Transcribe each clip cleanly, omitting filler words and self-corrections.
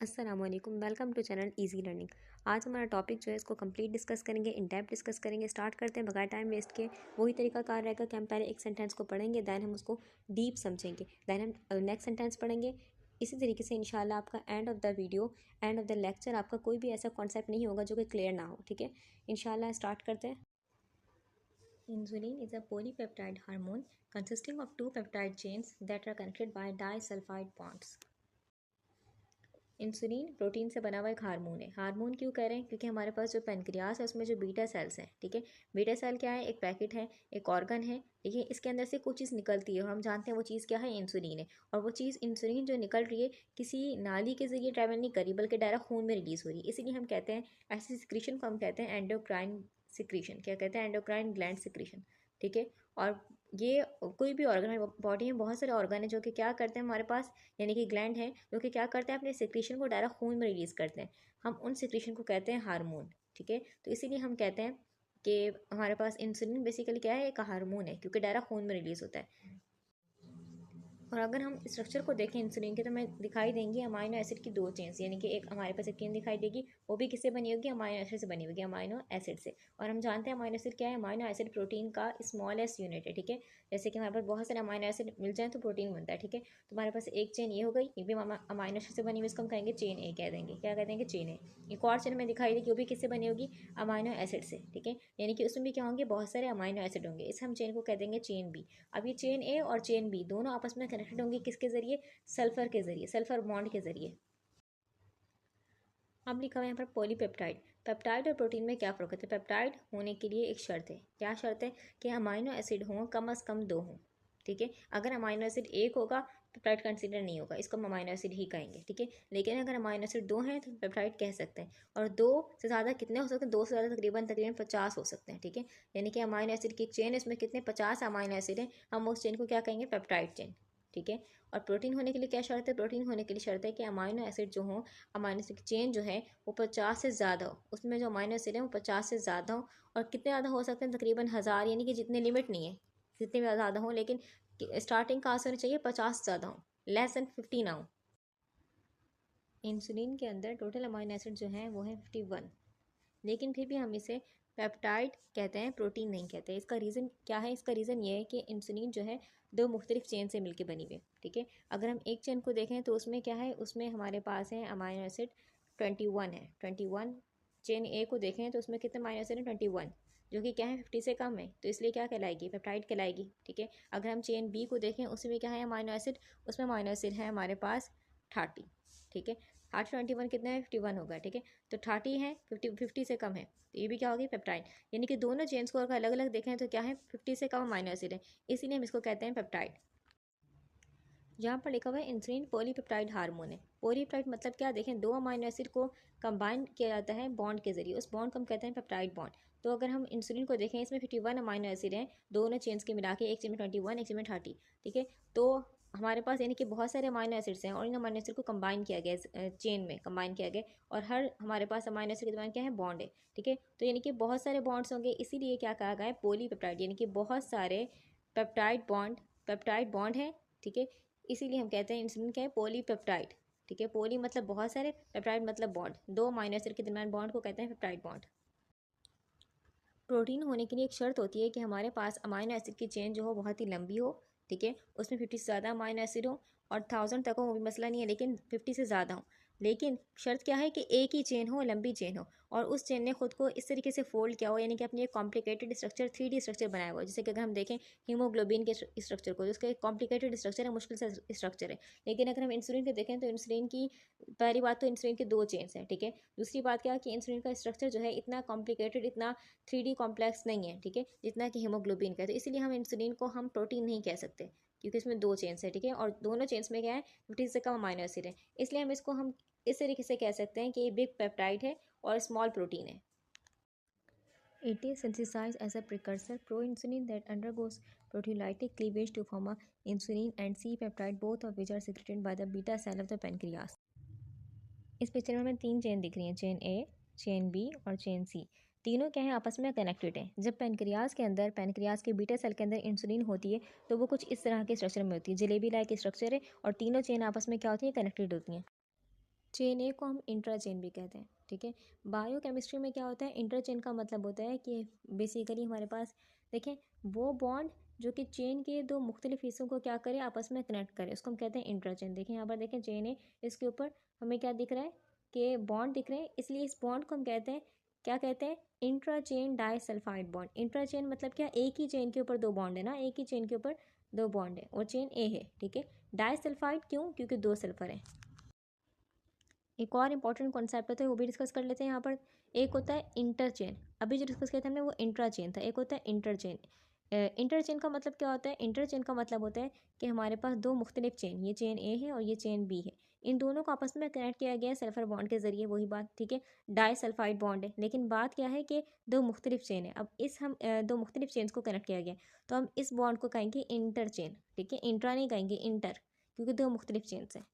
अस्सलाम वालेकुम, welcome to channel easy learning. आज हमारा टॉपिक जो है इसको कंप्लीट डिस्कस करेंगे, इन डेप्थ डिस्कस करेंगे। स्टार्ट करते हैं बगैर टाइम वेस्ट के। वही तरीका कार रहेगा कि हम पहले एक सेंटेंस को पढ़ेंगे, दैन हम उसको डीप समझेंगे, दैन हम नेक्स्ट सेंटेंस पढ़ेंगे। इसी तरीके से इंशाल्लाह आपका end of the video, end of the lecture आपका कोई भी ऐसा कॉन्सेप्ट नहीं होगा जो कि क्लियर ना हो। ठीक है, इंशाल्लाह स्टार्ट करते हैं। Insulin is a polypeptide hormone consisting of two peptide chains that are connected by disulfide bonds. Insulin protein से बना हुआ एक हार्मोन है। हार्मोन क्यों कह रहे हैं? क्योंकि हमारे पास जो पेनक्रियास है उसमें जो बीटा सेल्स हैं, ठीक है। बीटा सेल क्या है? एक पैकेट है, एक ऑर्गन है, ठीक है। इसके अंदर से कुछ चीज़ निकलती है और हम जानते हैं वो चीज़ क्या है? इंसुलिन है। और वो चीज़ इंसुलिन जो निकल रही है किसी नाली के जरिए ट्रैवल नहीं करी, बल्कि डायरेक्ट खून में रिलीज हो रही है। इसीलिए हम कहते हैं ऐसी सिक्रीशन को हम कहते हैं एंडोक्राइन सिक्रीशन। क्या कहते हैं? एंडोक्राइन ग्लैंड सिक्रीशन, ठीक है। और ये कोई भी ऑर्गन है, बॉडी में बहुत सारे ऑर्गन है जो कि क्या करते हैं हमारे पास, यानी कि ग्लैंड है जो कि क्या करते हैं अपने सिक्रीशन को डायरेक्ट खून में रिलीज करते हैं। हम उन सिक्रीशन को कहते हैं हार्मोन, ठीक है। तो इसीलिए हम कहते हैं कि हमारे पास इंसुलिन बेसिकली क्या है? एक हार्मोन है, क्योंकि डायरेक्ट खून में रिलीज होता है। और अगर हम स्ट्रक्चर को देखें इंसुलिन के, तो हमें दिखाई देंगी अमाइनो एसिड की दो चेन्स, यानी कि एक हमारे पास एक चेन दिखाई देगी, वो भी किससे बनी होगी? अमाइनो एसिड से बनी होगी, अमाइनो एसिड से। और हम जानते हैं अमाइनो एसिड क्या है? अमाइनो एसिड प्रोटीन का स्मॉलेस्ट यूनिट है, ठीक है। जैसे कि हमारे पास बहुत सारे अमाइनो एसिड मिल जाए तो प्रोटीन बनता है, ठीक है। तो हमारे पास एक चेन ये हो गई, ये भी अमाइनो एसिड से बनी हुई, इसको हम कहेंगे चेन ए कह देंगे। क्या कह देंगे? Chain A. एक और चेन में दिखाई देगी, वो भी किससे बनी होगी? अमाइनो एसिड से, ठीक है। यानी कि उसमें भी क्या होंगे? बहुत सारे अमाइनो एसिड होंगे। इस हम चेन को कह देंगे चेन बी। अब ये चेन ए और चेन बी दोनों आपस में कनेक्टेड होंगी किसके जरिए? सल्फर के जरिए, सल्फर बॉन्ड के जरिए। अब लिखा हुआ है यहाँ पर पॉलीपेप्टाइड। पेप्टाइड और प्रोटीन में क्या फ़र्क है? पेप्टाइड होने के लिए एक शर्त है। क्या शर्त है? कि अमाइनो एसिड हों कम अज़ कम दो हों, ठीक है। अगर अमाइनो एसिड एक होगा पेप्टाइड कंसीडर नहीं होगा, इसको हम अमाइनो एसिड ही कहेंगे, ठीक है। लेकिन अगर अमाइनो एसिड दो हैं तो पेप्टाइड कह सकते हैं। और दो से ज़्यादा कितने हो सकते हैं? दो से ज़्यादा तकरीबन तकरीबन 50 हो सकते हैं, ठीक है। यानी कि अमाइनो एसिड की एक चेन है, इसमें कितने? 50 अमाइनो एसिड हैं। हम उस चेन को क्या कहेंगे? पेप्टाइड चेन, ठीक है। और प्रोटीन होने के लिए क्या शर्त है? प्रोटीन होने के लिए शर्त है कि अमाइनो एसिड जो हों, अमाइनो एसिड की चेन जो है वो 50 से ज़्यादा हो, उसमें जो अमाइनो एसिड है वो 50 से ज़्यादा हो। और कितने ज़्यादा हो सकते हैं? तकरीबन 1000, यानी कि जितने लिमिट नहीं है, जितने भी ज़्यादा हों, लेकिन स्टार्टिंग कहाँ से होनी चाहिए? 50 से ज़्यादा हो, लेस देन 50 ना हो। इंसुलिन के अंदर टोटल अमाइनो एसिड जो है वो है 51, लेकिन फिर भी हम इसे पेप्टाइड कहते हैं, प्रोटीन नहीं कहते। इसका रीज़न क्या है? इसका रीज़न ये है कि इंसुलिन जो है दो मुख्तलिफ चेन से मिलकर बनी हुई है, ठीक है। अगर हम एक चेन को देखें तो उसमें क्या है? उसमें हमारे पास है अमाइनो एसिड 21 है, 21। चेन ए को देखें तो उसमें कितने अमाइनो एसिड है? 21, जो कि क्या है? 50 से कम है, तो इसलिए क्या कहलाएगी? पेप्टाइड कहलाएगी, ठीक है। अगर हम चेन बी को देखें उसमें क्या है अमाइनो एसिड? उसमें अमाइनो एसिड है हमारे पास 30, ठीक है। 30 21 कितना है? 51 होगा, ठीक है। तो 30 है, 50 से कम है, तो ये भी क्या होगी? पेप्टाइड। यानी कि दोनों चेन्स को अगर अलग अलग देखें तो क्या है? 50 से कम अमाइनो एसिड है, इसीलिए हम इसको कहते हैं पेप्टाइड। यहाँ पर लिखा हुआ है इंसुलिन पॉलीपेप्टाइड हार्मोन है। पॉलीपेप्टाइड मतलब क्या? देखें, दो अमाइनो एसिड को कंबाइन किया जाता है बॉन्ड के जरिए, उस बॉन्ड को हम कहते हैं पेप्टाइड बॉन्ड। तो अगर हम इंसुलिन को देखें, इसमें 51 अमाइनो एसिड हैं, दोनों चेन्स के मिला के, एक चेन में 21, एक चेन में 30, ठीक है। तो हमारे पास यानी कि बहुत सारे अमाइनो एसिड्स हैं और इन अमाइनो एसिड को कंबाइन किया गया, चेन में कंबाइन किया गया, और हर हमारे पास अमाइनो एसिड के दरमियान क्या है? बॉन्ड है, ठीक है। तो यानी कि बहुत सारे बॉन्ड्स होंगे, इसीलिए क्या कहा गया है? पॉलीपेप्टाइड, यानी कि बहुत सारे पेप्टाइड बॉन्ड है, ठीक है। इसीलिए हम कहते हैं इंसुलिन क्या है? पॉलीपेप्टाइड, ठीक है। पॉली मतलब बहुत सारे, पेप्टाइड मतलब बॉन्ड, दो अमाइनो एसिड के दरमियान बॉन्ड को कहते हैं पेप्टाइड बॉन्ड। प्रोटीन होने के लिए एक शर्त होती है कि हमारे पास अमाइनो एसिड की चेन जो हो बहुत ही लंबी हो, ठीक है। उसमें 50 से ज़्यादा अमाइनो एसिड हो, और 1000 तक हो वो भी मसला नहीं है, लेकिन 50 से ज़्यादा हो। लेकिन शर्त क्या है? कि एक ही चेन हो, लंबी चेन हो, और उस चेन ने खुद को इस तरीके से फोल्ड किया हो, यानी कि अपनी एक कॉम्प्लिकेटेड स्ट्रक्चर 3D स्ट्रक्चर बनाया हुआ है। जैसे कि अगर हम देखें हीमोग्लोबिन के स्ट्रक्चर को, जिसका एक कॉम्प्लिकेटेड स्ट्रक्चर है, मुश्किल से स्ट्रक्चर है। लेकिन अगर हम इंसुलिन को देखें तो इंसुलिन की पहली बात तो इंसुलिन की दो चेन्स हैं, ठीक है। दूसरी बात क्या है? कि इंसुलिन का स्ट्रक्चर जो है इतना कॉम्प्लिकेटेड, इतना 3D कॉम्प्लेक्स नहीं है, ठीक है, जितना कि हीमोग्लोबिन का है। तो इसलिए हम इंसुलिन को हम प्रोटीन नहीं कह सकते, क्योंकि इसमें दो चेन्स है, ठीक है। और दोनों चेन्स में क्या है? 50 से कम अमाइनो एसिड है। इसलिए हम इस तरीके से कह सकते हैं कि ये बिग पेप्टाइड है और स्मॉल प्रोटीन है। It is synthesized as a precursor proinsulin that undergoes proteolytic cleavage to form a insulin and C-peptide, both of which are secreted by the beta cell of the pancreas. इस picture में हमें तीन chain दिख रही हैं, chain A, chain B और chain सी। तीनों क्या है? आपस में कनेक्टेड हैं। जब पेनक्रियास के बीटा सेल के अंदर इंसुलिन होती है तो वो कुछ इस तरह के स्ट्रक्चर में होती है, जलेबी लाइक स्ट्रक्चर है, और तीनों चेन आपस में क्या होती है? कनेक्टेड होती हैं। चेन ए को हम इंट्रा चेन भी कहते हैं, ठीक है। बायोकेमिस्ट्री में क्या होता है, इंटर चेन का मतलब होता है कि बेसिकली हमारे पास देखें वो बॉन्ड जो कि चेन के दो मुख्तलिफ हिस्सों को क्या करे, आपस में कनेक्ट करे, उसको हम कहते हैं इंट्रा चेन। देखें यहाँ पर, देखें चेन है, इसके ऊपर हमें क्या दिख रहा है कि बॉन्ड दिख रहे हैं, इसलिए इस बॉन्ड को हम कहते हैं, क्या कहते हैं, intra chain disulphide bond. Intra chain मतलब क्या, एक ही चेन के ऊपर दो बॉन्ड है ना, एक ही चेन के ऊपर दो बॉन्ड है और चेन ए है, ठीक है। डाइसल्फाइड क्यों, क्योंकि दो सल्फर है। एक और इंपॉर्टेंट कॉन्सेप्ट होता है, वो भी डिस्कस कर लेते हैं यहाँ पर। एक होता है इंटरचेन, अभी जो डिस्कस किया था हमने वो इंट्राचेन था, एक होता है इंटरचेन। इंटरचेन का मतलब क्या होता है, इंटरचेन का मतलब होता है कि हमारे पास दो मुख्तलिफ चेन, ये चेन ए है और ये चेन बी है, इन दोनों को आपस में कनेक्ट किया गया है सल्फर बॉन्ड के जरिए, वही बात, ठीक है। डाइसल्फाइड बॉन्ड है, लेकिन बात क्या है कि दो मुख्तलिफ चेन है। अब इस हम दो मुख्तलिफ चेन्स को कनेक्ट किया गया, तो हम इस बॉन्ड को कहेंगे इंटरचेन, ठीक है। इंट्रा नहीं कहेंगे, इंटर, क्योंकि दो मुख्तलिफ चेन्स हैं।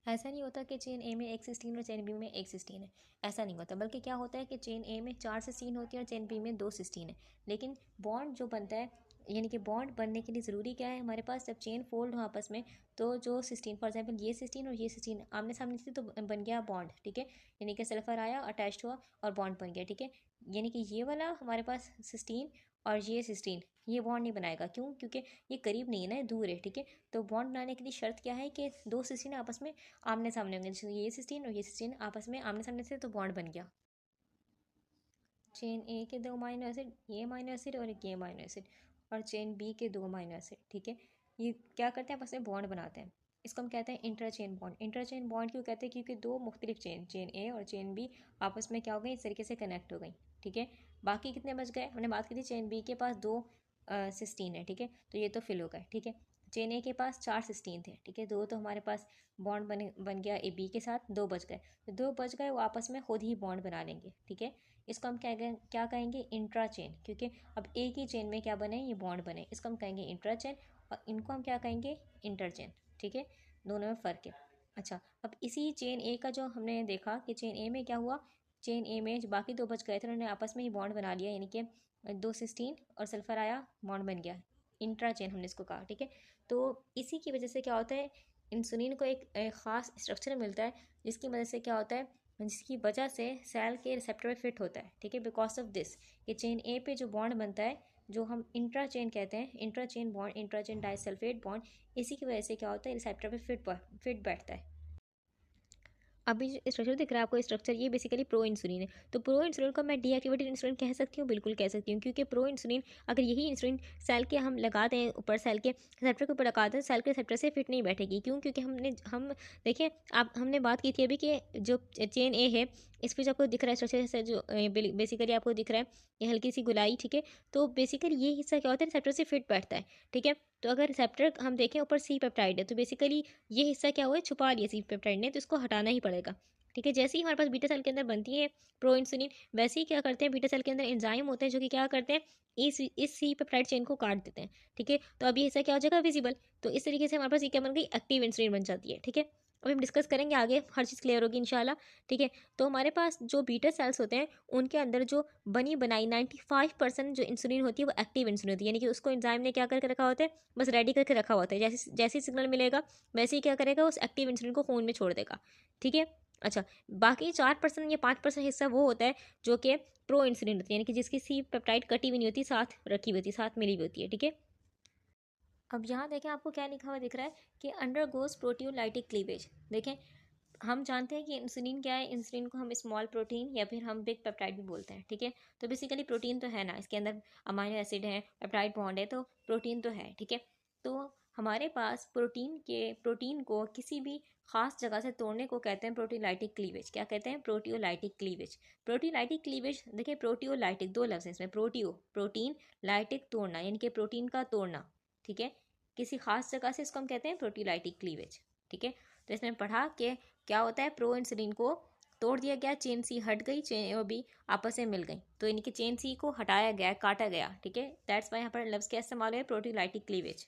ऐसा नहीं होता कि चेन ए में एक सिस्टीन और चेन बी में एक सिस्टीन है, ऐसा नहीं होता, बल्कि क्या होता है कि चेन ए में 4 सिस्टीन होती है और चेन बी में 2 सिस्टीन है। लेकिन बॉन्ड जो बनता है, यानी कि बॉन्ड बनने के लिए ज़रूरी क्या है हमारे पास, जब चेन फोल्ड हो आपस में, तो जो सिस्टीन, फॉर एग्जांपल ये सिस्टीन और ये सिस्टीन आमने सामने थी तो बन गया बॉन्ड, ठीक है। यानी कि सल्फर आया, अटैच हुआ और बॉन्ड बन गया, ठीक है। यानी कि ये वाला हमारे पास सिस्टीन और ये सिस्टीन, ये बॉन्ड नहीं बनाएगा, क्यों, क्योंकि ये करीब नहीं है ना, दूर है, ठीक है। तो बॉन्ड बनाने के लिए शर्त क्या है कि दो सिस्टीन आपस में आमने सामने होंगे, जैसे ये सिस्टीन और ये सिस्टीन आपस में आमने सामने थे तो बॉन्ड बन गया। चेन ए के दो अमाइनो एसिड, ये अमाइनो एसिड और एक ये अमाइनो एसिड, और चेन बी के दो अमाइनो एसिड, ठीक है। ये क्या करते हैं, आपस में बॉन्ड बनाते हैं, इसको हम कहते हैं इंटरचेन बॉन्ड। इंटरचेन बॉन्ड क्यों कहते हैं, क्योंकि दो मुख्तलिफ चेन, चेन ए और चेन बी आपस में क्या हो गई, इस तरीके से कनेक्ट हो गई, ठीक है। बाकी कितने बच गए, हमने बात की थी चेन बी के पास दो सिस्टीन है, ठीक है, तो ये तो फिल हो गए, ठीक है। चेन ए के पास 4 सिस्टीन थे, ठीक है, दो तो हमारे पास बॉन्ड बन गया ए बी के साथ, दो बच गए, तो दो बच गए वो आपस में खुद ही बॉन्ड बना लेंगे, ठीक है। इसको हम क्या कहेंगे, इंट्रा चेन, क्योंकि अब एक ही चेन में क्या बने, ये बॉन्ड बने, इसको हम कहेंगे इंट्रा चेन, और इनको हम क्या कहेंगे, इंटर चेन, ठीक है। दोनों में फ़र्क है। अच्छा, अब इसी चेन ए का जो हमने देखा कि चेन ए में क्या हुआ, चेन ए में जो बाकी दो बच गए थे उन्होंने आपस में ही बॉन्ड बना लिया, यानी कि दो सिस्टीन और सल्फर आया, बॉन्ड बन गया, इंट्रा चेन हमने इसको कहा, ठीक है। तो इसी की वजह से क्या होता है, इंसुलिन को एक ख़ास स्ट्रक्चर मिलता है, जिसकी वजह से क्या होता है, जिसकी वजह से सेल के रिसेप्टर पे फिट होता है, ठीक है। बिकॉज ऑफ दिस, ये चेन ए पे जो बॉन्ड बनता है, जो हम इंट्रा चेन कहते हैं, intra chain bond, intra chain disulphate bond, इसी की वजह से क्या होता है, रिसेप्टर पे फिट बैठता है। अभी जो स्ट्रक्चर दिख रहा है आपको, स्ट्रक्चर ये बेसिकली प्रो इंसुलिन है। तो प्रो इंसुलिन को मैं डीएक्टिवेटेड इंसुलिन कह सकती हूँ, बिल्कुल कह सकती हूँ, क्योंकि प्रो इंसुलिन अगर यही इंसुलिन सेल के हम लगाते हैं ऊपर, सेल के रिसेप्टर के ऊपर लगाते हैं, सेल के रिसेप्टर से फिट नहीं बैठेगी, क्यों, क्योंकि हम देखिए, आप हमने बात की थी अभी कि जो चेन ए है, इस पर जो आपको दिख रहा है स्ट्रक्चर से, जो बेसिकली आपको दिख रहा है ये हल्की सी गुलाई, ठीक है। तो बेसिकली ये हिस्सा क्या होता है, रिसेप्टर से फिट बैठता है, ठीक है। तो अगर रिसेप्टर हम देखें ऊपर सी पेप्टाइड है, तो बेसिकली ये हिस्सा क्या हुआ है, छुपा लिया सी पेप्टाइड ने, तो इसको हटाना ही पड़ेगा, ठीक है। जैसे ही हमारे पास बीटा सेल के अंदर बनती है प्रो इंसुलिन, वैसे ही क्या करते हैं, बीटा सेल के अंदर एंजाइम होते हैं जो कि क्या करते हैं, इस सी पेप्टाइड चेन को काट देते हैं, ठीक है। तो अब ये हिस्सा क्या हो जाएगा, विजिबल। तो इस तरीके से हमारे पास ये क्या बन गई, एक्टिव इंसुलिन बन जाती है, ठीक है। अभी हम डिस्कस करेंगे आगे, हर चीज़ क्लियर होगी इंशाल्लाह, ठीक है। तो हमारे पास जो बीटा सेल्स होते हैं, उनके अंदर जो बनी बनाई 95% जो इंसुलिन होती है वो एक्टिव इंसुलिन होती है, यानी कि उसको एंजाइम ने क्या करके रखा होता है, बस रेडी करके रखा होता है, जैसे जैसे सिग्नल मिलेगा वैसे ही क्या करेगा, उस एक्टिव इंसुलिन को खून में छोड़ देगा, ठीक है। अच्छा, बाकी 4% या 5% हिस्सा वो होता है जो कि प्रो इंसुलिन होती है, यानी कि जिसकी सी पेप्टाइड कटी हुई नहीं होती, साथ रखी हुई होती है, साथ मिली हुई होती है, ठीक है। अब यहाँ देखें आपको क्या लिखा हुआ दिख रहा है कि अंडर गोज प्रोटियोलाइटिक क्लीवेज। देखें, हम जानते हैं कि इंसुलिन क्या है, इंसुलिन को हम स्मॉल प्रोटीन या फिर हम बिग पेप्टाइड भी बोलते हैं, ठीक है। तो बेसिकली प्रोटीन तो है ना, इसके अंदर अमाइनो एसिड है, पेप्टाइड बॉन्ड है, तो प्रोटीन तो है, ठीक है। तो हमारे पास प्रोटीन को किसी भी खास जगह से तोड़ने को कहते हैं प्रोटीलाइटिक क्लीवेज। क्या कहते हैं, प्रोटियोलाइटिक क्लीवेज। प्रोटीलाइटिक क्लीवेज देखिए, प्रोटियोलाइटिक दो लफ्ज़ हैं इसमें, प्रोटीन, लाइटिक तोड़ना, यानी कि प्रोटीन का तोड़ना, ठीक है, किसी खास जगह से, इसको हम कहते हैं प्रोटीलाइटिक क्लीवेज, ठीक है। तो इसमें पढ़ा कि क्या होता है, प्रो इंसुलिन को तोड़ दिया गया, चेन सी हट गई, चेन वो भी आपस में मिल गई, तो इनकी चेन सी को हटाया गया, काटा गया, ठीक है। दैट्स वाई यहाँ पर लफ्ज़ क्या इस्तेमाल है, प्रोटीलाइटिक क्लीवेज।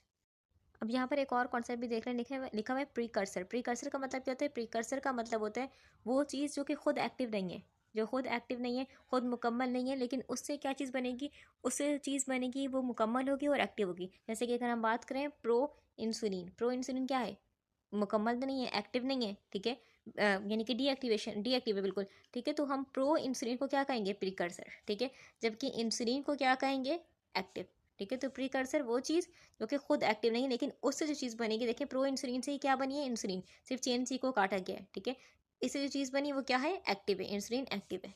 अब यहाँ पर एक और कॉन्सेप्ट भी देख रहे हैं, लिखा हुआ है प्रीकर्सर। प्रीकर्सर का मतलब क्या होता है, प्रीकर्सर का मतलब होता है वो चीज़ जो कि खुद एक्टिव नहीं है, जो खुद एक्टिव नहीं है, खुद मुकम्मल नहीं है, लेकिन उससे क्या चीज़ बनेगी, उससे चीज़ बनेगी, वो मुकम्मल होगी और एक्टिव होगी। जैसे कि अगर हम बात करें प्रो इंसुलिन क्या है, मुकम्मल तो नहीं है, एक्टिव नहीं है, ठीक है, यानी कि डीएक्टिव है बिल्कुल, ठीक है। तो हम प्रो इंसुलिन को क्या कहेंगे, प्रीकर्सर, ठीक है, जबकि इंसुलिन को क्या कहेंगे, एक्टिव, ठीक है। तो प्रीकर्सर वो चीज़ जो कि खुद एक्टिव नहीं, लेकिन उससे जो चीज़ बनेगी, देखिए प्रो इंसुलिन से ही क्या बनी है, इंसुलिन, सिर्फ चेन सी को काटा गया है, ठीक है। इससे जो चीज़ बनी वो क्या है, एक्टिव है, इंसुलिन एक्टिव है।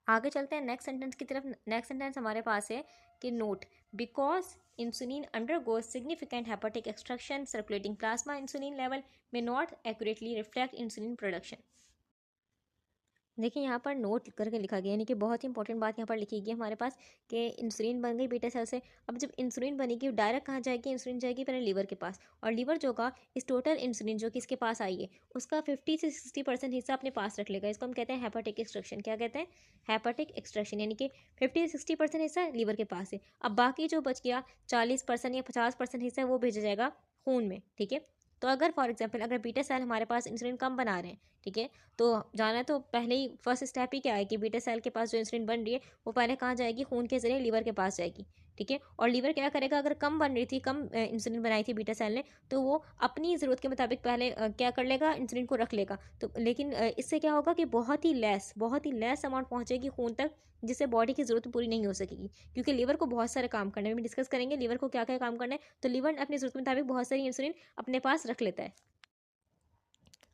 आगे चलते हैं नेक्स्ट सेंटेंस की तरफ। नेक्स्ट सेंटेंस हमारे पास है कि note, because insulin undergoes significant hepatic extraction circulating plasma insulin level में not accurately reflect insulin production. देखिए यहाँ पर नोट करके लिखा गया, यानी कि बहुत ही इंपॉर्टेंट बात यहाँ पर लिखी गई हमारे पास कि इंसुलिन बन गई बीटा सेल से। अब जब इंसुलिन बनेगी डायरेक्ट कहाँ जाएगी, इंसुलिन जाएगी पहले लीवर के पास, और लीवर जो का इस टोटल इंसुलिन जो कि इसके पास आई है उसका 50 से 60% हिस्सा अपने पास रख लेगा। इसको हम कहते हैं हेपेटिक एक्सट्रैक्शन। क्या कहते हैं, हेपेटिक एक्सट्रैक्शन, यानी कि 50 से 60% हिस्सा लीवर के पास है। अब बाकी जो बच गया 40% या 50% हिस्सा वो भेजा जाएगा खून में, ठीक है। तो अगर फॉर एग्जाम्पल अगर बीटा सेल हमारे पास इंसुलिन कम बना रहे हैं, ठीक है, तो जाना तो पहले ही फर्स्ट स्टेप ही क्या है कि बीटा सेल के पास जो इंसुलिन बन रही है वो पहले कहाँ जाएगी, खून के जरिए लीवर के पास जाएगी, ठीक है। और लीवर क्या करेगा, अगर कम बन रही थी, कम इंसुलिन बनाई थी बीटा सेल ने, तो वो अपनी ज़रूरत के मुताबिक पहले क्या कर लेगा, इंसुलिन को रख लेगा। तो लेकिन इससे क्या होगा कि बहुत ही लेस अमाउंट पहुंचेगी खून तक, जिससे बॉडी की ज़रूरत पूरी नहीं हो सकेगी, क्योंकि लीवर को बहुत सारे काम करने में डिस्कस करेंगे लीवर को क्या क्या काम करना है। तो लीवर अपनी ज़रूरत के मुताबिक बहुत सारी इंसुलिन अपने पास रख लेता है।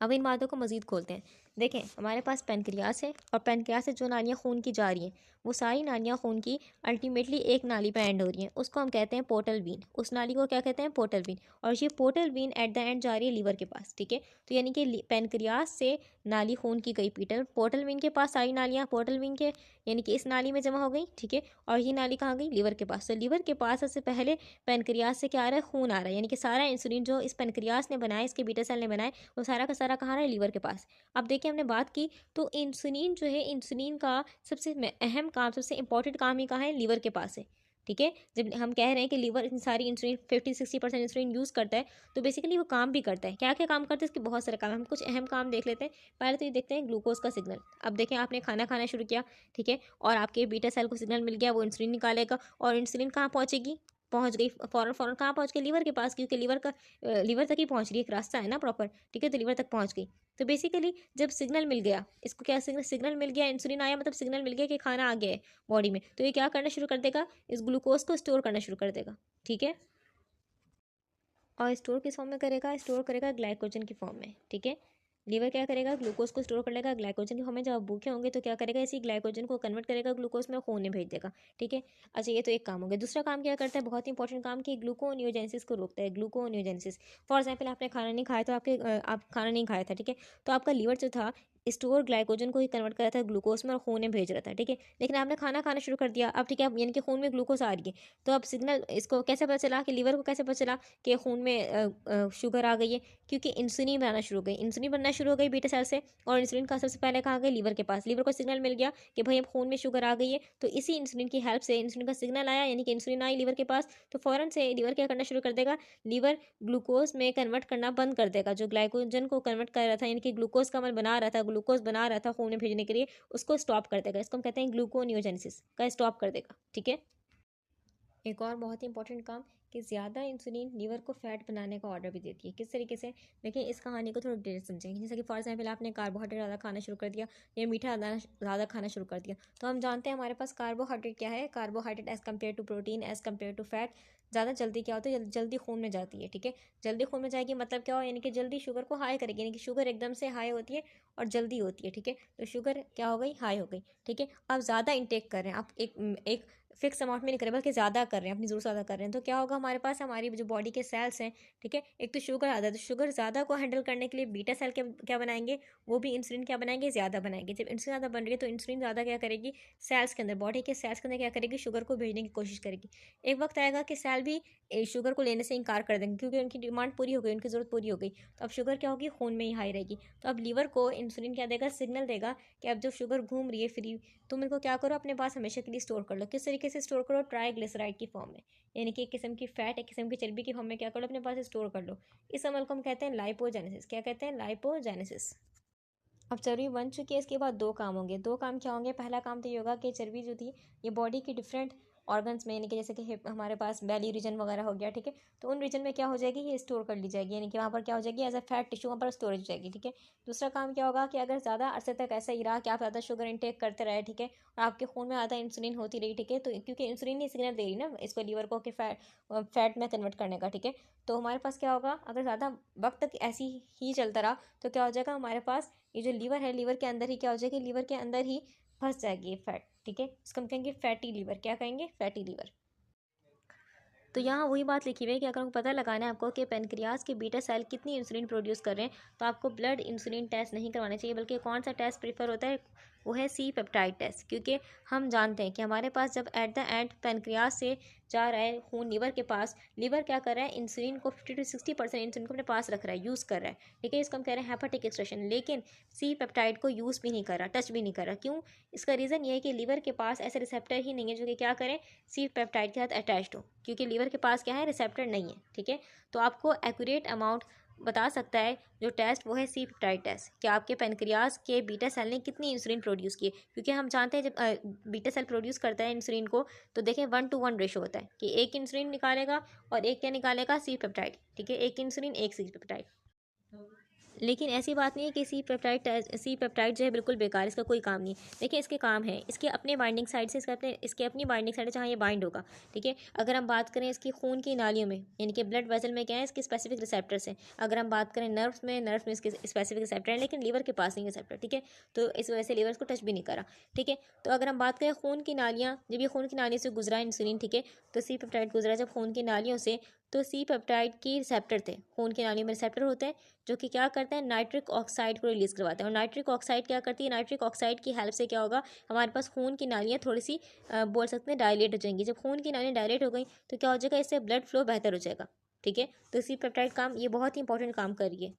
अब इन बातों को मज़ीद खोलते हैं। देखें हमारे पास पेनक्रियास है, और पेनक्रियास से जो नालियाँ खून की जा रही हैं वो सारी नालियाँ खून की अल्टीमेटली एक नाली पे एंड हो रही हैं, उसको हम कहते हैं पोर्टल वीन। उस नाली को क्या कहते हैं, पोर्टल वीन। और ये portal vein at the end जा रही है लीवर के पास, ठीक है। तो यानी कि पेनक्रियास से नाली खून की गई पोर्टल वीन के पास, सारी नालियाँ पोर्टल वीन के यानी कि इस नाली में जमा हो गई, ठीक है। और ये नाली कहाँ गई, लीवर के पास। तो लीवर के पास सबसे पहले पेनक्रियास से क्या आ रहा है, खून आ रहा है, यानी कि सारा इंसुलिन जो इस पेनक्रियास ने बनाया, इसके बीटा सेल ने बनाया, वो सारा का सारा कहाँ रहा है, लीवर के पास। अब देखिए हमने बात की तो इंसुलिन जो है, इंसुलिन का सबसे अहम काम, सबसे इंपॉर्टेंट काम ही कहाँ है, लीवर के पास है, ठीक है। जब हम कह रहे हैं कि लीवर इन सारी इंसुलिन 50-60% इंसुलिन यूज़ करता है, तो बेसिकली वो काम भी करता है। क्या क्या काम करता है, इसके बहुत सारे काम, हम कुछ अहम काम देख लेते हैं। पहले तो ये देखते हैं ग्लूकोज का सिग्नल। अब देखें आपने खाना खाना शुरू किया, ठीक है, और आपके बीटा सेल को सिग्नल मिल गया, वो इंसुलिन निकालेगा, और इंसुलिन कहाँ पहुँचेगी, पहुंच गई फ़ौरन फ़ौरन कहाँ पहुंच गई, लीवर के पास, क्योंकि लीवर तक ही पहुंच रही है, एक रास्ता है ना प्रॉपर, ठीक है। तो लीवर तक पहुंच गई। तो बेसिकली जब सिग्नल मिल गया, इसको क्या सिग्नल मिल गया, इंसुलिन आया मतलब सिग्नल मिल गया कि खाना आ गया है बॉडी में, तो ये क्या करना शुरू कर देगा, इस ग्लूकोज को स्टोर करना शुरू कर देगा, ठीक है। और स्टोर किस फॉर्म में करेगा, स्टोर करेगा ग्लाइकोजन की फॉर्म में, ठीक है। लीवर क्या करेगा, ग्लूकोज को स्टोर कर लेगा ग्लाइकोजन की फॉर्म में। जब आप भूखे होंगे तो क्या करेगा, इसी ग्लाइकोजन को कन्वर्ट करेगा ग्लूकोज में, खून में भेज देगा, ठीक है। अच्छा ये तो एक काम हो गया। दूसरा काम क्या करता है, बहुत ही इंपॉर्टेंट काम, कि ग्लूकोनियोजेनेसिस को रोकता है, ग्लूकोनियोजेनेसिस। फॉर एग्जाम्पल आपने खाना नहीं खाया, तो आप खाना नहीं खाया था, ठीक है, तो आपका लीवर जो था स्टोर ग्लाइकोजन को ही कन्वर्ट कर रहा था ग्लूकोज में और खून में भेज रहा था, ठीक है। लेकिन आपने खाना खाना शुरू कर दिया अब, ठीक है, अब यानी कि खून में ग्लूकोज आ रही है। तो अब सिग्नल इसको कैसे पता चला, कि लीवर को कैसे पता चला कि खून में शुगर आ गई है, क्योंकि इंसुलिन बनाना शुरू हो गई, इंसुलिन बनना शुरू हो गई बीटा सेल से, और इंसुलिन का सबसे पहले कहाँ गई, लीवर के पास। लीवर को सिग्नल मिल गया कि भाई अब खून में शुगर आ गई है, तो इसी इंसुलिन की हेल्प से इंसुलिन का सिग्नल आया, यानी कि इंसुलिन आई लीवर के पास, तो फ़ौरन से लीवर क्या करना शुरू कर देगा, लीवर ग्लूकोज में कन्वर्ट करना बंद कर देगा, जो ग्लाइकोजन को कन्वर्ट कर रहा था, यानी कि ग्लूकोज का अमल बना रहा था, ग्लूकोज बना रहा था खून में भेजने के लिए, उसको स्टॉप कर देगा। इसको हम कहते हैं ग्लूकोनियोजेनेसिस का स्टॉप कर देगा, ठीक है। एक और बहुत ही इंपॉर्टेंट काम, कि ज़्यादा इंसुलिन लीवर को फैट बनाने का ऑर्डर भी देती है। किस तरीके से, देखिए इस कहानी को थोड़ा डिटेल समझेंगे। जैसे कि फॉर एग्जाम्पल आपने कार्बोहाइड्रेट ज़्यादा खाना शुरू कर दिया, या मीठा ज़्यादा खाना शुरू कर दिया, तो हम जानते हैं हमारे पास कार्बोहाइड्रेट क्या है, carbohydrate as compare to protein as compare to fat ज़्यादा जल्दी क्या होता है, जल्दी खून में जाती है, ठीक है। जल्दी खून में जाएगी मतलब क्या हो, यानी कि जल्दी शुगर को हाई करेगी, यानी कि शुगर एकदम से हाई होती है और जल्दी होती है, ठीक है। तो शुगर क्या हो गई, हाई हो गई, ठीक है। अब ज़्यादा इंटेक कर रहे हैं आप, एक फिक्स अमाउंट में नहीं कर रहे, बल्कि ज़्यादा कर रहे हैं, अपनी ज़रूरत ज़्यादा कर रहे हैं, तो क्या होगा हमारे पास, हमारी जो बॉडी के सेल्स हैं, ठीक है, एक तो शुगर आता है, तो शुगर ज़्यादा को हैंडल करने के लिए बीटा सेल क्या बनाएंगे, वो भी इंसुलिन क्या बनाएंगे, ज़्यादा बनाएंगे। जब इंसुलिन ज़्यादा बन रही है तो इंसुलिन ज़्यादा क्या करेगी, सेल्स के अंदर, बॉडी के सेल्स के अंदर क्या करेगी, शुगर को भेजने की कोशिश करेगी। एक वक्त आएगा कि सेल भी शुगर को लेने से इनकार कर देंगे, क्योंकि उनकी डिमांड पूरी हो गई, उनकी ज़रूरत पूरी हो गई। तो अब शुगर क्या होगी, खून में ही हाई रहेगी। तो अब लीवर को इंसुलिन क्या देगा, सिग्नल देगा कि अब जो शुगर घूम रही है फ्री, तुम इनको क्या करो, अपने पास हमेशा के लिए स्टोर कर लो। किस तरीके से स्टोर करो, ट्राइग्लिसराइड की फॉर्म में, यानी कि एक किस्म की फैट, एक किस्म की चर्बी की फॉर्म में क्या करो, अपने पास स्टोर कर लो। इस अमल को हम कहते हैं लाइपोजेनेसिस। क्या कहते हैं, लाइपोजेनेसिस। अब चर्बी बन चुकी है, इसके बाद दो काम होंगे। दो काम क्या होंगे, पहला काम तो ये होगा कि चर्बी जो थी ये बॉडी की डिफरेंट ऑर्गन्स में, यानी कि जैसे कि हिप हमारे पास बेली रीजन वगैरह हो गया, ठीक है, तो उन रीजन में क्या हो जाएगी, ये स्टोर कर ली जाएगी, यानी कि वहाँ पर क्या हो जाएगी, एज अ फैट टिश्यू वहाँ पर स्टोरेज हो जाएगी, ठीक है। दूसरा काम क्या होगा कि अगर ज़्यादा अरसे तक ऐसा ही रहा कि आप ज़्यादा शुगर इंटेक करते रहे, ठीक है, और आपके खून में ज़्यादा इंसुलिन होती रही, ठीक है, तो क्योंकि इंसुलिन ही सिग्नल दे रही ना इसको लीवर को कि फैट में कन्वर्ट करने का, ठीक है, तो हमारे पास क्या होगा, अगर ज़्यादा वक्त तक ऐसी ही चलता रहा तो क्या हो जाएगा, हमारे पास ये जो लीवर है, लीवर के अंदर ही क्या हो जाएगी, लीवर के अंदर ही फंस जाएगी फैट, ठीक है, इसको हम कहेंगे फैटी लीवर। क्या कहेंगे, फैटी लीवर। तो यहाँ वही बात लिखी हुई है कि अगर आपको पता लगाना है आपको कि पेनक्रियाज के बीटा सेल कितनी इंसुलिन प्रोड्यूस कर रहे हैं, तो आपको ब्लड इंसुलिन टेस्ट नहीं करवाना चाहिए, बल्कि कौन सा टेस्ट प्रीफर होता है, वो है सी पेप्टाइड टेस्ट। क्योंकि हम जानते हैं कि हमारे पास जब एट द एंड पेनक्रियाज से जा रहा है खून लीवर के पास, लीवर क्या कर रहा है, इंसुलिन को 50 to 60% इंसुलिन को अपने पास रख रहा है, यूज़ कर रहा है, ठीक है, इसको हम कह रहे हैं हेपाटिक एक्सट्रेशन। लेकिन सी पेप्टाइड को यूज़ भी नहीं कर रहा, टच भी नहीं कर रहा। क्यों? इसका रीज़न ये है कि लीवर के पास ऐसे रिसेप्टर ही नहीं है जो कि क्या करें, सी पेप्टाइड के साथ अटैच्ड हो, क्योंकि लीवर के पास क्या है, रिसेप्टर नहीं है, ठीक है। तो आपको एक्यूरेट अमाउंट बता सकता है जो टेस्ट, वो है सी पेप्टाइड टेस्ट, कि आपके पेनक्रियाज के बीटा सेल ने कितनी इंसुलिन प्रोड्यूस की है। क्योंकि हम जानते हैं जब बीटा सेल प्रोड्यूस करता है इंसुलिन को, तो देखें 1:1 रेशो होता है कि एक इंसुलिन निकालेगा और एक क्या निकालेगा, सी पेप्टाइड, ठीक है, एक इंसुलिन एक सी पेप्टाइड। लेकिन ऐसी बात नहीं है कि सी पेप्टाइड जो है बिल्कुल बेकार, इसका कोई काम नहीं। देखिए इसके काम है, इसके अपने बाइंडिंग साइड से, इसके अपनी बाइंडिंग साइड है जहाँ ये बाइंड होगा, ठीक है। अगर हम बात करें इसकी खून की नालियों में, यानी कि ब्लड वेसल में क्या है, इसके स्पेसिफिक रिसेप्टर्स हैं। अगर हम बात करें नर्व्स में इसके स्पेसिफिक रिसेप्टर हैं, लेकिन लीवर के पास नहीं रिसेप्टर, ठीक है, तो इस वजह से लीवर को टच भी नहीं करा, ठीक है। तो अगर हम बात करें खून की नालियाँ, जब ये खून की नालियों से गुजरा इंसुलिन, ठीक है, तो सी पेप्टाइड गुजरा जब खून की नालियों से, तो सी पेप्टाइड की रिसेप्टर थे, खून की नालियों में रिसेप्टर होते हैं जो कि क्या करते हैं, नाइट्रिक ऑक्साइड को रिलीज करवाते हैं। और नाइट्रिक ऑक्साइड क्या करती है, नाइट्रिक ऑक्साइड की हेल्प से क्या होगा, हमारे पास खून की नालियाँ थोड़ी सी बोल सकते हैं डायलेट हो जाएंगी। जब खून की नालियाँ डायलेट हो गई तो क्या हो जाएगा, इससे ब्लड फ्लो बेहतर हो जाएगा, ठीक है। तो सी पेप्टाइड काम, ये बहुत ही इंपॉर्टेंट काम कर रही है।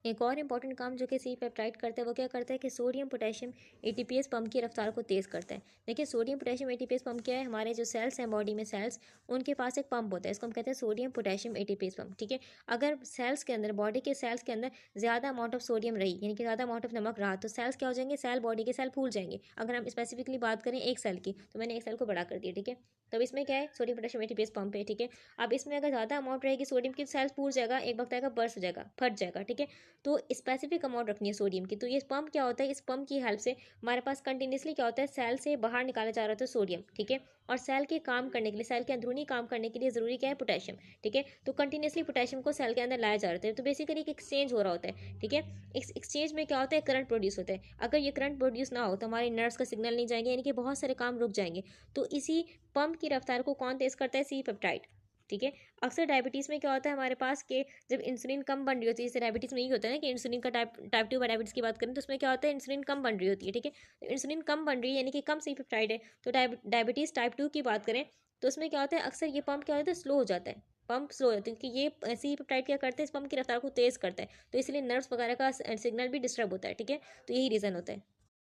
एक और इंपॉर्टेंट काम जो कि सी पेप्टाइड करता है, वो क्या करता है कि सोडियम पोटेशियम एटीपीएस पंप की रफ्तार को तेज़ करता है। देखिए सोडियम पोटेशियम एटीपीएस पंप क्या है, हमारे जो सेल्स हैं बॉडी में सेल्स, उनके पास एक पंप होता है, इसको हम कहते हैं सोडियम पोटेशियम एटीपीएस पंप, ठीक है। अगर सेल्स के अंदर, बॉडी के सेल्स के अंदर ज़्यादा अमाउंट ऑफ सोडियम रही, यानी कि ज़्यादा अमाउंट ऑफ नमक रहा, तो सेल्स क्या हो जाएंगे, सेल बॉडी के सेल फूल जाएंगे। अगर हम स्पेसिफिकली बात करें एक सेल की, तो मैंने एक सेल को बड़ा कर दिया, ठीक है। तब इसमें क्या है, सोडियम पोटेशियम एटीपीएस पंप है, ठीक है। अब इसमें अगर ज़्यादा अमाउंट रहेगी सोडियम की, सेल्स फूल जाएगा, एक वक्त आएगा बर्स्ट हो जाएगा, फट जाएगा, ठीक है। तो स्पेसिफिक अमाउंट रखनी है सोडियम की। तो ये पंप क्या होता है, इस पंप की हेल्प से हमारे पास कंटिन्यूसली क्या होता है, सेल से बाहर निकाला जा रहा होता है सोडियम, ठीक है। और सेल के काम करने के लिए, सेल के अंदरूनी काम करने के लिए जरूरी क्या है, पोटेशियम, ठीक है। तो कंटिन्यूसली पोटेशियम को सेल के अंदर लाया जा रहा है, तो बेसिकली एक एक्सचेंज हो रहा होता है, ठीक है। इस एक्सचेंज में क्या होता है, करंट प्रोड्यूस होता है। अगर ये करंट प्रोड्यूस ना हो तो हमारे नर्व्स का सिग्नल नहीं जाएंगे, यानी कि बहुत सारे काम रुक जाएंगे। तो इसी पंप की रफ्तार को कौन तेज करता है, सी पेप्टाइड, ठीक है। अक्सर डायबिटीज़ में क्या होता है हमारे पास के, जब इंसुलिन कम बन रही होती है, जैसे डायबिटीज़ में यही होता है ना कि इंसुलिन का टाइप 2 डायबिटीज़ की बात करें तो उसमें क्या होता है, इंसुलिन कम बन रही होती है, ठीक है। तो इंसुलिन कम बन रही है यानी कि कम सी पेप्टाइड है। तो डायबिटीज़ टाइप 2 की बात करें तो उसमें क्या होता है, अक्सर ये पंप क्या होता है, स्लो हो जाता है, पंप स्लो हो जाता है, क्योंकि ये सी पेप्टाइड क्या करते हैं, इस पंप की रफ्तार को तेज़ करता है, तो इसलिए नर्व्स वगैरह का सिग्नल भी डिस्टर्ब होता है, ठीक है। तो यही रीज़न होता है।